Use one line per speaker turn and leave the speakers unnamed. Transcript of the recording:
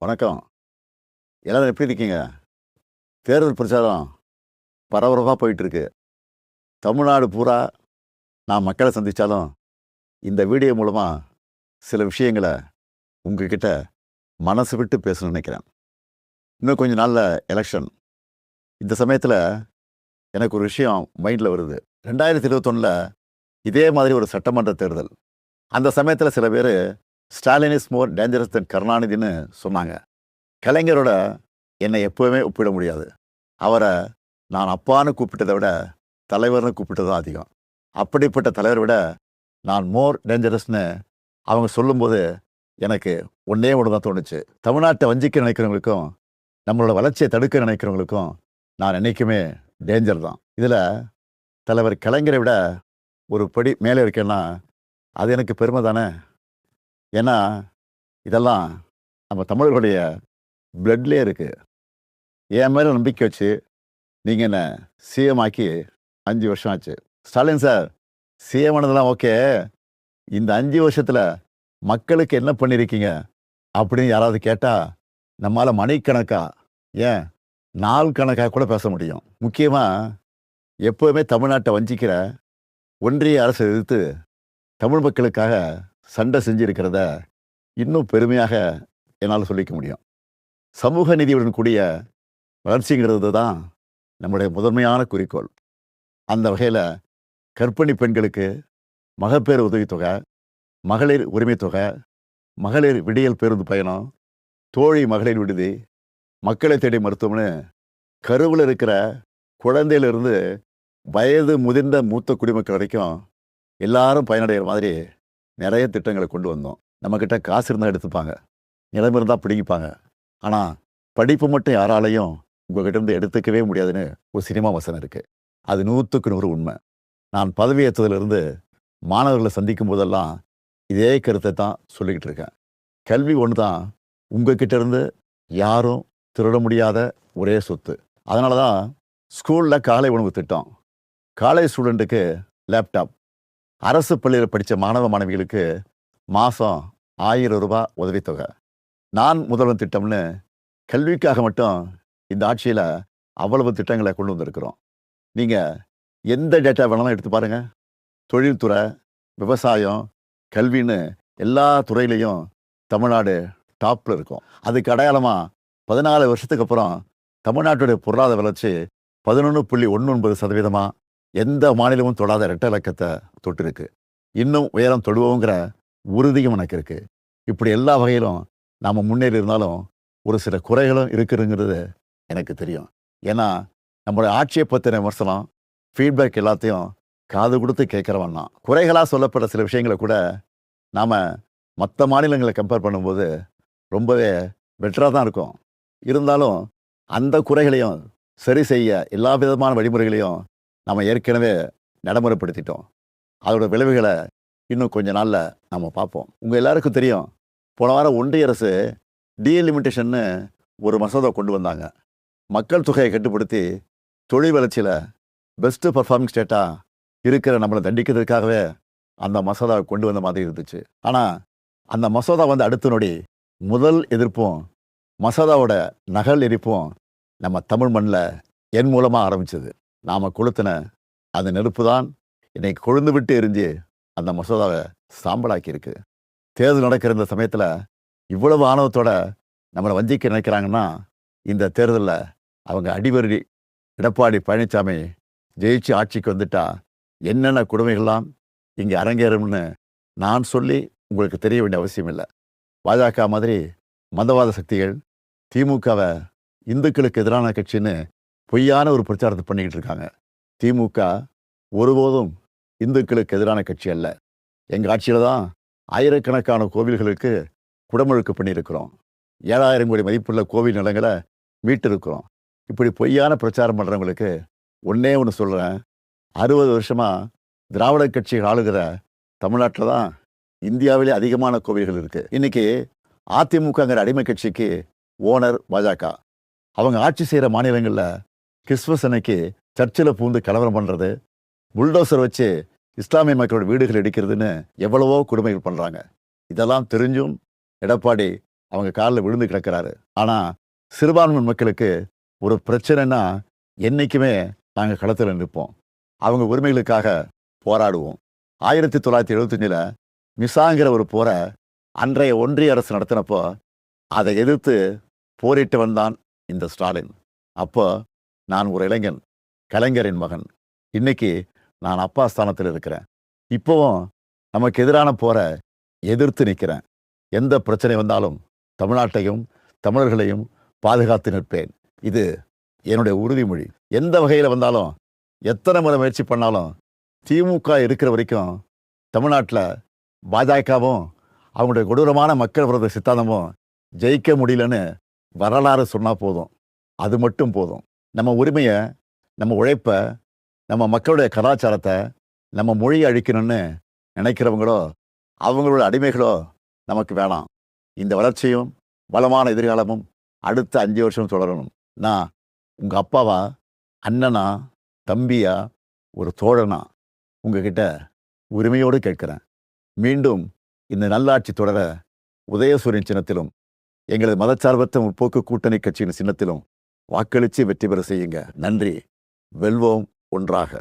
வணக்கம். எல்லாரும் எப்படி இருக்கீங்க? தேர்தல் பிரச்சாரம் பரபரப்பா போயிட்டுருக்கு. தமிழ்நாடு பூரா நான் மக்களை சந்திச்சாலும், இந்த வீடியோ மூலமா சில விஷயங்கள உங்ககிட்ட மனசு விட்டு பேசணும்னு நினைக்கிறேன். இன்னும் கொஞ்ச நாள்ல எலக்ஷன். இந்த சமயத்துல எனக்கு ஒரு விஷயம் மைண்ட்ல வருது. 2021ல இதே மாதிரி ஒரு சட்டமன்ற தேர்தல். அந்த சமயத்துல சில பேரு ஸ்டாலின் இஸ் மோர் டேஞ்சரஸ் தென் கருணாநிதின்னு சொன்னாங்க. கலைஞரோட என்னை எப்பவுமே ஒப்பிட முடியாது. அவரை நான் அப்பான்னு கூப்பிட்டதை விட தலைவர்னு கூப்பிட்டது தான் அதிகம். அப்படிப்பட்ட தலைவரை விட நான் மோர் டேஞ்சரஸ்னு அவங்க சொல்லும்போது எனக்கு ஒன்றே ஒன்று தான் தோணுச்சு. தமிழ்நாட்டை வஞ்சிக்க நினைக்கிறவங்களுக்கும் நம்மளோட வளர்ச்சியை தடுக்க நினைக்கிறவங்களுக்கும் நான் என்றைக்குமே டேஞ்சர் தான். இதில் தலைவர் கலைஞரை விட ஒரு படி மேலே இருக்கேன்னா அது எனக்கு பெருமை தானே. ஏன்னா இதெல்லாம் நம்ம தமிழர்களுடைய பிளட்லேயே இருக்குது. என் மேலே நம்பிக்கை வச்சு நீங்கள் என்ன சிஎம் ஆக்கி 5 வருஷம் ஆச்சு. ஸ்டாலின் சார், சிஎம் ஆனதெல்லாம் ஓகே, இந்த 5 வருஷத்தில் மக்களுக்கு என்ன பண்ணியிருக்கீங்க அப்படின்னு யாராவது கேட்டால் நம்மளால் மணிக்கணக்கா, ஏன் நாள் கணக்காக கூட பேச முடியும். முக்கியமாக எப்போவுமே தமிழ்நாட்டை வஞ்சிக்கிற ஒன்றிய அரசை எதிர்த்து தமிழ் மக்களுக்காக சண்டை செஞ்சிருக்கிறத இன்னும் பெருமையாக என்னால் சொல்லிக்க முடியும். சமூக நீதியுடன் கூடிய வளர்ச்சிங்கிறது தான் நம்முடைய முதன்மையான குறிக்கோள். அந்த வகையில் கர்ப்பிணி பெண்களுக்கு மகப்பேறு உதவித்தொகை, மகளிர் உரிமை தொகை, மகளிர் விடியல் பேருந்து பயணம், தோழி மகளிர் விடுதி, மக்களை தேடி மருத்துவம்னு கருவில் இருக்கிற குழந்தையிலிருந்து வயது முதிர்ந்த மூத்த குடிமக்கள் வரைக்கும் எல்லாரும் பயனடைகிற மாதிரி நிறைய திட்டங்களை கொண்டு வந்தோம். நம்மக்கிட்ட காசு இருந்தால் எடுத்துப்பாங்க, நிலைமை இருந்தால் பிடிங்கிப்பாங்க. ஆனால் படிப்பு மட்டும் யாராலையும் உங்கள்கிட்ட இருந்து எடுத்துக்கவே முடியாதுன்னு ஒரு சினிமா வசனம் இருக்குது. அது 100க்கு 100 உண்மை. நான் பதவியேற்றதிலிருந்து மாணவர்களை சந்திக்கும் போதெல்லாம் இதே கருத்தை தான் சொல்லிக்கிட்டு இருக்கேன். கல்வி ஒன்று தான் உங்ககிட்ட இருந்து யாரும் திருட முடியாத ஒரே சொத்து. அதனால தான் ஸ்கூலில் காலை உணவு திட்டம், காலேஜ் ஸ்டூடெண்ட்டுக்கு லேப்டாப், அரசு பள்ளியில் படித்த மாணவ மாணவிகளுக்கு மாதம் 1000 ரூபாய் உதவித்தொகை, நான் முதல்வன் திட்டம்னு கல்விக்காக மட்டும் இந்த ஆட்சியில் அவ்வளவு திட்டங்களை கொண்டு வந்திருக்கிறோம். நீங்கள் எந்த டேட்டா வேணாலும் எடுத்து பாருங்கள். தொழில்துறை, விவசாயம், கல்வின்னு எல்லா துறையிலையும் தமிழ்நாடு டாப்பில் இருக்கும். அதுக்கு அடையாளமாக 14 வருஷத்துக்கு அப்புறம் தமிழ்நாட்டுடைய பொருளாதார வளர்ச்சி 11.19% எந்த மாநிலமும் தொடாத இரட்டை இலக்கத்தை தொட்டிருக்கு. இன்னும் உயரம் தொடுவோங்கிற உறுதியும் எனக்கு இருக்கு. இப்படி எல்லா வகையிலும் நாம் முன்னேறி இருந்தாலும் ஒரு சில குறைகளும் இருக்குதுங்கிறது எனக்கு தெரியும். ஏன்னா நம்மளுடைய ஆட்சியை பற்றின விமர்சனம், ஃபீட்பேக் எல்லாத்தையும் காது கொடுத்து கேட்குறவன் தான். குறைகளாக சொல்லப்பட்ட சில விஷயங்களை கூட நாம் மற்ற மாநிலங்களை கம்பேர் பண்ணும்போது ரொம்பவே பெட்டராக தான் இருக்கும். இருந்தாலும் அந்த குறைகளையும் சரி செய்ய எல்லா விதமான வழிமுறைகளையும் நம்ம ஏற்கனவே நடைமுறைப்படுத்திட்டோம். அதோட விளைவுகளை இன்னும் கொஞ்ச நாளில் நம்ம பார்ப்போம். உங்கள் எல்லாருக்கும் தெரியும், போன வாரம் ஒன்றிய அரசு டீலிமிட்டேஷன்னு ஒரு மசோதா கொண்டு வந்தாங்க. மக்கள் தொகையை கட்டுப்படுத்தி தொழில் வளர்ச்சியில் பெஸ்ட்டு பர்ஃபார்மிங் ஸ்டேட்டாக இருக்கிற நம்மளை தண்டிக்கிறதுக்காகவே அந்த மசோதாவை கொண்டு வந்த மாதிரி இருந்துச்சு. ஆனால் அந்த மசோதா வந்து அடுத்த நொடி முதல் எதிர்ப்பும் மசோதாவோட நகல் எரிப்பும் நம்ம தமிழ் மண்ணில் என் மூலமாக ஆரம்பிச்சது. நாம் கொளுத்தின அந்த நெருப்பு தான் இன்னைக்கு கொழுந்து விட்டு எரிஞ்சு அந்த மசோதாவை சாம்பலாக்கியிருக்கு. தேர்தல் நடக்கிற இந்த சமயத்தில் இவ்வளவு ஆணவத்தோட நம்மளை வஞ்சிக்க நினைக்கிறாங்கன்னா, இந்த தேர்தலில் அவங்க அடிவருடி எடப்பாடி பழனிசாமி ஜெயிச்சு ஆட்சிக்கு வந்துட்டா என்னென்ன கொடுமைகள்லாம் இங்கே அரங்கேறும்னு நான் சொல்லி உங்களுக்கு தெரிய வேண்டிய அவசியம் இல்லை. பாஜக மாதிரி மதவாத சக்திகள் திமுகவை இந்துக்களுக்கு எதிரான கட்சின்னு பொய்யான ஒரு பிரச்சாரத்தை பண்ணிக்கிட்டு இருக்காங்க. திமுக ஒருபோதும் இந்துக்களுக்கு எதிரான கட்சி அல்ல. எங்கள் ஆட்சியில் தான் ஆயிரக்கணக்கான கோவில்களுக்கு குடமுழுக்கு பண்ணியிருக்கிறோம். 7000 கோடி மதிப்புள்ள கோவில் நிலங்களை மீட்டிருக்கிறோம். இப்படி பொய்யான பிரச்சாரம் பண்ணுறவங்களுக்கு ஒன்றே ஒன்று சொல்கிறேன், 60 வருஷமாக திராவிட கட்சிகள் ஆளுகிற தமிழ்நாட்டில் தான் இந்தியாவிலே அதிகமான கோவில்கள் இருக்குது. இன்றைக்கி அதிமுகங்கிற அடிமை கட்சிக்கு ஓனர் பாஜக. அவங்க ஆட்சி செய்கிற மாநிலங்களில் கிறிஸ்துமஸ் அன்னைக்கு சர்ச்சில் பூந்து கலவரம் பண்ணுறது, புல்டோசர் வச்சு இஸ்லாமிய மக்களோட வீடுகள் இடிக்கிறதுன்னு எவ்வளவோ கொடுமைகள் பண்ணுறாங்க. இதெல்லாம் தெரிஞ்சும் எடப்பாடி அவங்க காலில் விழுந்து கிடக்கிறாரு. ஆனால் சிறுபான்மை மக்களுக்கு ஒரு பிரச்சனைன்னா என்றைக்குமே நாங்கள் களத்தில் நிற்போம். அவங்க உரிமைகளுக்காக போராடுவோம். 1975 மிசாங்கிற ஒரு போரை அன்றைய ஒன்றிய அரசு நடத்தினப்போ அதை எதிர்த்து போரிட்டு வந்தான் இந்த ஸ்டாலின். அப்போ நான் ஒரு இளைஞன், கலைஞரின் மகன். இன்னைக்கு நான் அப்பா ஸ்தானத்தில் இருக்கிறேன். இப்போவும் நமக்கு எதிரான போரை எதிர்த்து நிற்கிறேன். எந்த பிரச்சனை வந்தாலும் தமிழ்நாட்டையும் தமிழர்களையும் பாதுகாத்து நிற்பேன். இது என்னுடைய உறுதிமொழி. எந்த வகையில் வந்தாலும் எத்தனை முறை முயற்சி பண்ணாலும் திமுக இருக்கிற வரைக்கும் தமிழ்நாட்டில் பாஜகவும் அவங்களுடைய கொடூரமான மக்கள் விரோத சித்தாந்தமும் ஜெயிக்க முடியலன்னு வரலாறு சொன்னால் போதும். அது மட்டும் போதும். நம்ம உரிமையை, நம்ம உழைப்பை, நம்ம மக்களுடைய கலாச்சாரத்தை, நம்ம மொழியை அழிக்கணும்னு நினைக்கிறவங்களோ அவங்களோட அடிமைகளோ நமக்கு வேணாம். இந்த வளர்ச்சியும் வளமான எதிர்காலமும் அடுத்த 5 வருஷம் தொடரணும். நான் உங்கள் அப்பாவா, அண்ணனா, தம்பியா, ஒரு தோழனா உங்ககிட்ட உரிமையோடு கேட்கிறேன். மீண்டும் இந்த நல்லாட்சி தொடர உதயசூரியன் சின்னத்திலும் எங்களது மதச்சார்பற்ற முற்போக்கு கூட்டணி கட்சியின் சின்னத்திலும் வாக்களித்து வெற்றி பெற செய்யுங்க. நன்றி. வெல்வோம் ஒன்றாக.